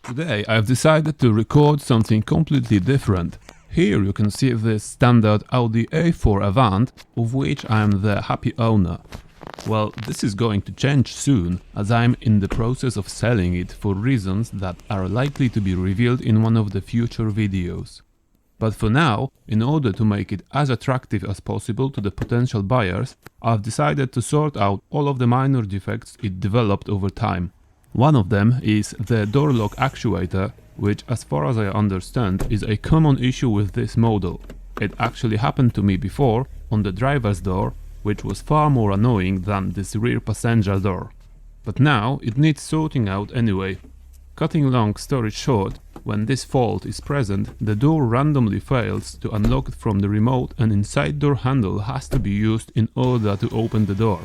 Today I've decided to record something completely different. Here you can see this standard Audi A4 Avant, of which I am the happy owner. Well, this is going to change soon, as I'm in the process of selling it for reasons that are likely to be revealed in one of the future videos. But for now, in order to make it as attractive as possible to the potential buyers, I've decided to sort out all of the minor defects it developed over time. One of them is the door lock actuator, which, as far as I understand, is a common issue with this model. It actually happened to me before on the driver's door, which was far more annoying than this rear passenger door. But now it needs sorting out anyway. Cutting long story short, when this fault is present, the door randomly fails to unlock from the remote and inside door handle has to be used in order to open the door.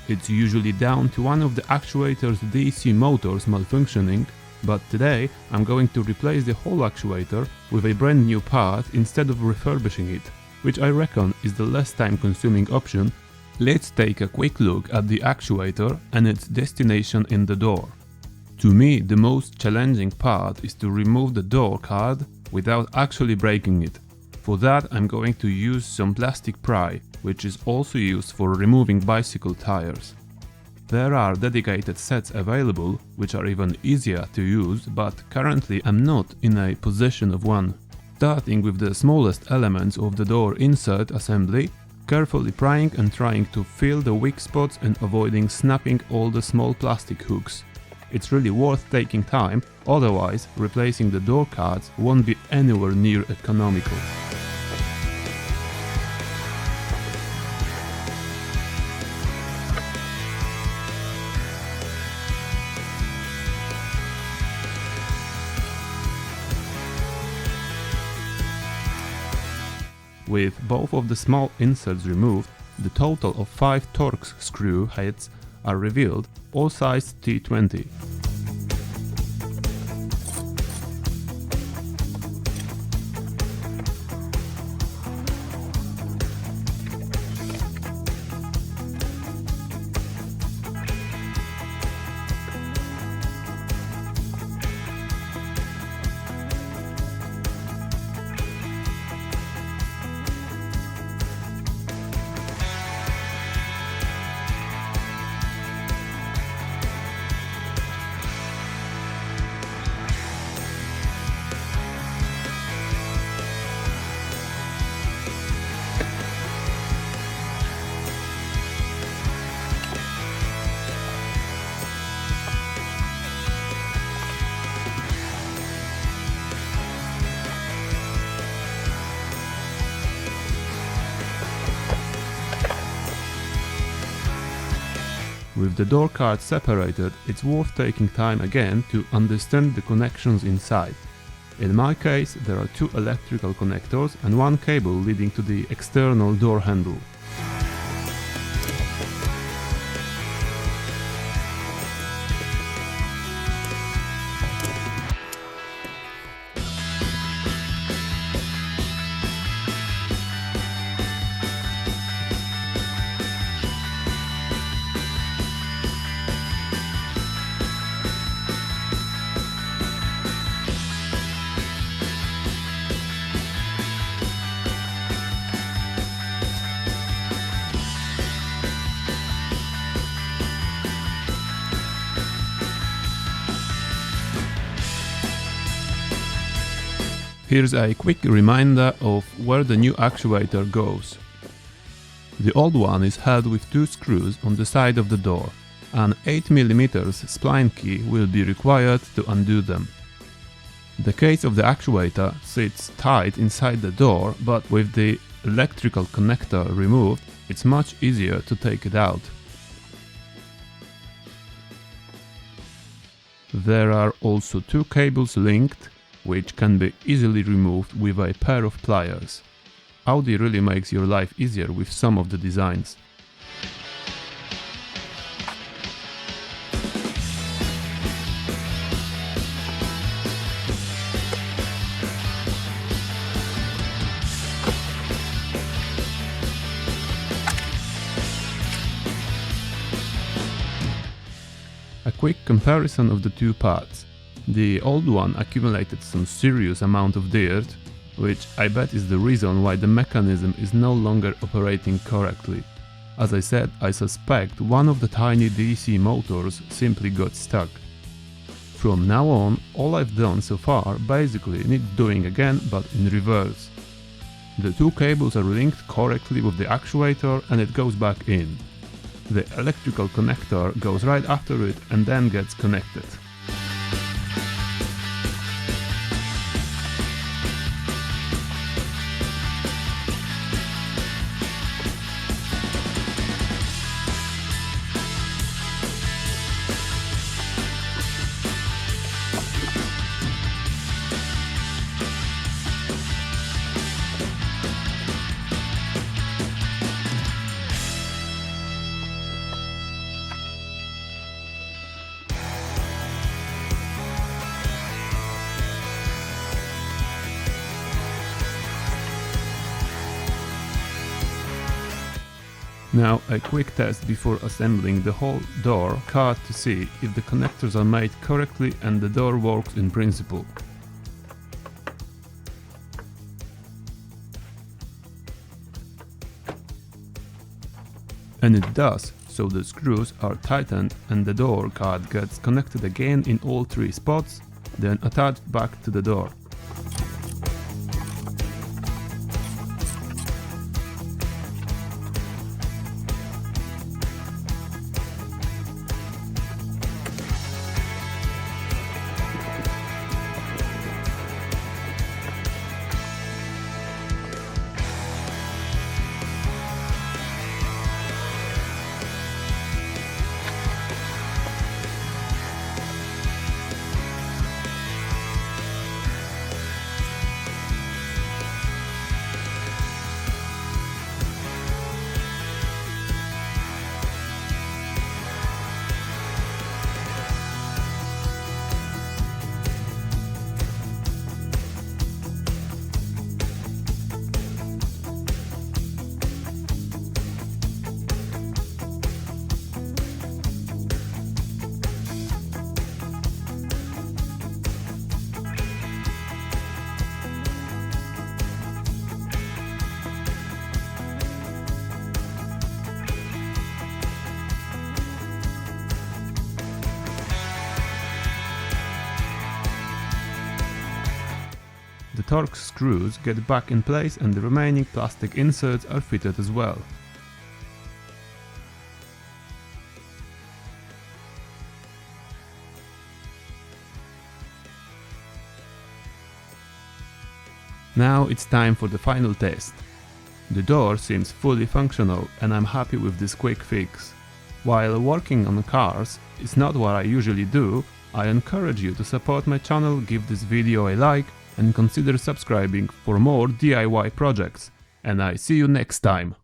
It's usually down to one of the actuator's DC motors malfunctioning, but today I'm going to replace the whole actuator with a brand new part instead of refurbishing it, which I reckon is the less time consuming option. Let's take a quick look at the actuator and its destination in the door. To me, the most challenging part is to remove the door card without actually breaking it. For that I'm going to use some plastic pry, which is also used for removing bicycle tires. There are dedicated sets available, which are even easier to use, but currently I'm not in a possession of one. Starting with the smallest elements of the door insert assembly, carefully prying and trying to fill the weak spots and avoiding snapping all the small plastic hooks. It's really worth taking time, otherwise replacing the door cards won't be anywhere near economical. With both of the small inserts removed, the total of 5 Torx screw heads are revealed, all size T20. With the door cards separated, it's worth taking time again to understand the connections inside. In my case, there are 2 electrical connectors and 1 cable leading to the external door handle. Here's a quick reminder of where the new actuator goes. The old one is held with 2 screws on the side of the door. An 8mm spline key will be required to undo them. The case of the actuator sits tight inside the door, but with the electrical connector removed, it's much easier to take it out. There are also 2 cables linked, which can be easily removed with a pair of pliers. Audi really makes your life easier with some of the designs. A quick comparison of the 2 parts. The old one accumulated some serious amount of dirt, which I bet is the reason why the mechanism is no longer operating correctly. As I said, I suspect one of the tiny DC motors simply got stuck. From now on, all I've done so far basically needs doing again, but in reverse. The two cables are linked correctly with the actuator and it goes back in. The electrical connector goes right after it and then gets connected. Now a quick test before assembling the whole door card to see if the connectors are made correctly and the door works in principle. And it does, so the screws are tightened and the door card gets connected again in all three spots, then attached back to the door. The Torx screws get back in place and the remaining plastic inserts are fitted as well. Now it's time for the final test. The door seems fully functional and I'm happy with this quick fix. While working on cars is not what I usually do, I encourage you to support my channel, give this video a like and consider subscribing for more DIY projects. And I see you next time.